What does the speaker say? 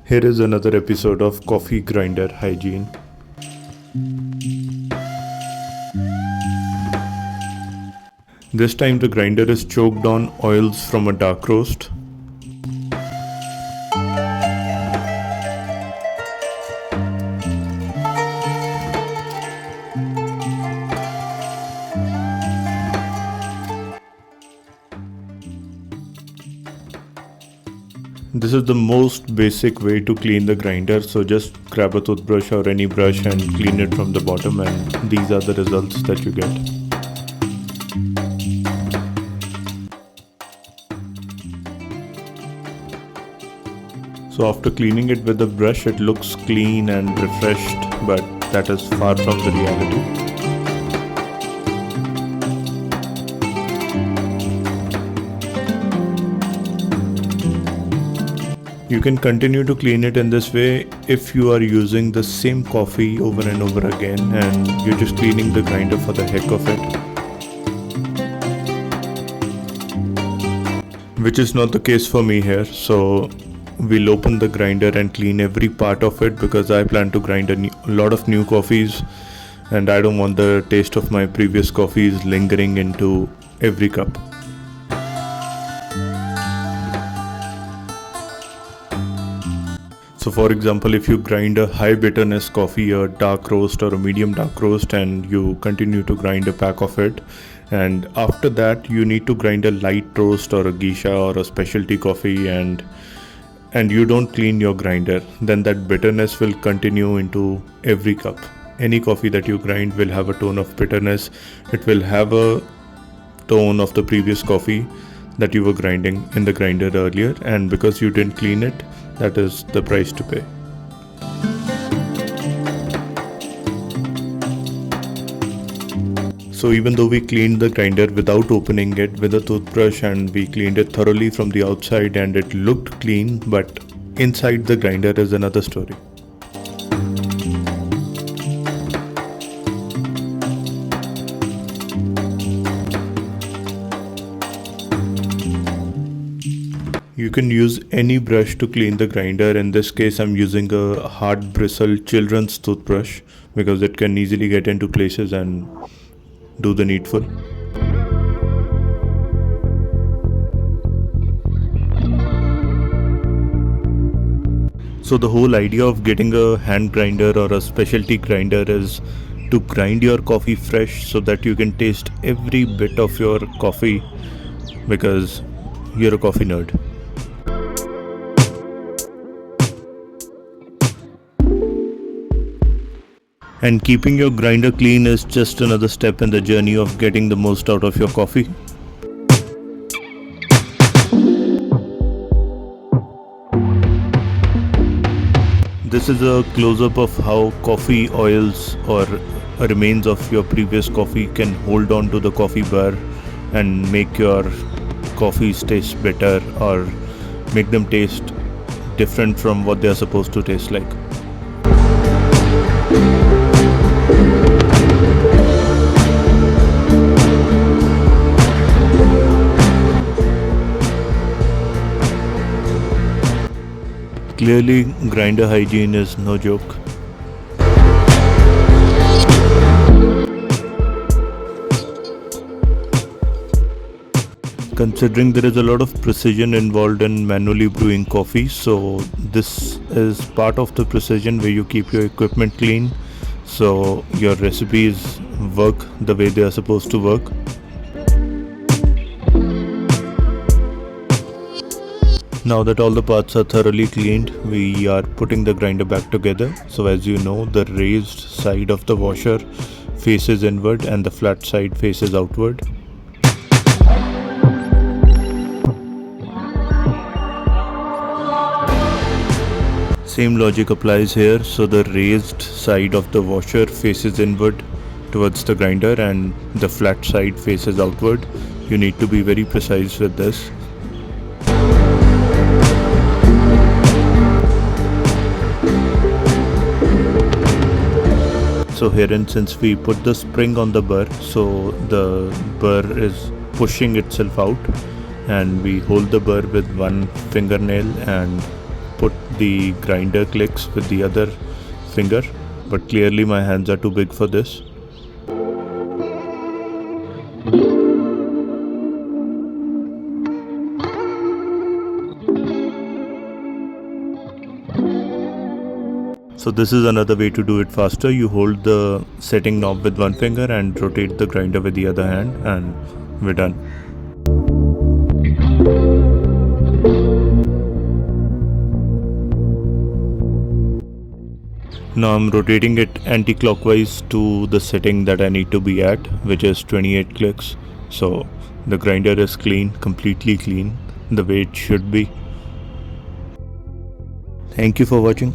Here is another episode of Coffee Grinder Hygiene. This time the grinder is choked on oils from a dark roast. This is the most basic way to clean the grinder, so just grab a toothbrush or any brush and clean it from the bottom, and these are the results that you get. So after cleaning it with the brush, it looks clean and refreshed, but that is far from the reality. You can continue to clean it in this way if you are using the same coffee over and over again and you're just cleaning the grinder for the heck of it. Which is not the case for me here, so we'll open the grinder and clean every part of it because I plan to grind a lot of new coffees and I don't want the taste of my previous coffees lingering into every cup. So for example, if you grind a high bitterness coffee, a dark roast or a medium dark roast, and you continue to grind a pack of it, and after that you need to grind a light roast or a geisha or a specialty coffee, and you don't clean your grinder, then that bitterness will continue into every cup. Any coffee that you grind will have a tone of bitterness. It will have a tone of the previous coffee that you were grinding in the grinder earlier, and because you didn't clean it, that is the price to pay. So even though we cleaned the grinder without opening it with a toothbrush and we cleaned it thoroughly from the outside and it looked clean, but inside the grinder is another story. You can use any brush to clean the grinder. In this case, I'm using a hard bristle children's toothbrush because it can easily get into places and do the needful. So the whole idea of getting a hand grinder or a specialty grinder is to grind your coffee fresh so that you can taste every bit of your coffee because you're a coffee nerd. And keeping your grinder clean is just another step in the journey of getting the most out of your coffee. This is a close-up of how coffee oils or remains of your previous coffee can hold on to the coffee bar and make your coffees taste better or make them taste different from what they are supposed to taste like. Clearly, grinder hygiene is no joke. Considering there is a lot of precision involved in manually brewing coffee, so this is part of the precision where you keep your equipment clean so your recipes work the way they are supposed to work. Now that all the parts are thoroughly cleaned, we are putting the grinder back together. So as you know, the raised side of the washer faces inward and the flat side faces outward. Same logic applies here. So the raised side of the washer faces inward towards the grinder and the flat side faces outward. You need to be very precise with this. So herein, since we put the spring on the burr, so the burr is pushing itself out, and we hold the burr with one fingernail and put the grinder clicks with the other finger, but clearly my hands are too big for this. So this is another way to do it faster. You hold the setting knob with one finger and rotate the grinder with the other hand, and we're done. Now I'm rotating it anti-clockwise to the setting that I need to be at, which is 28 clicks. So the grinder is clean, completely clean, the way it should be. Thank you for watching.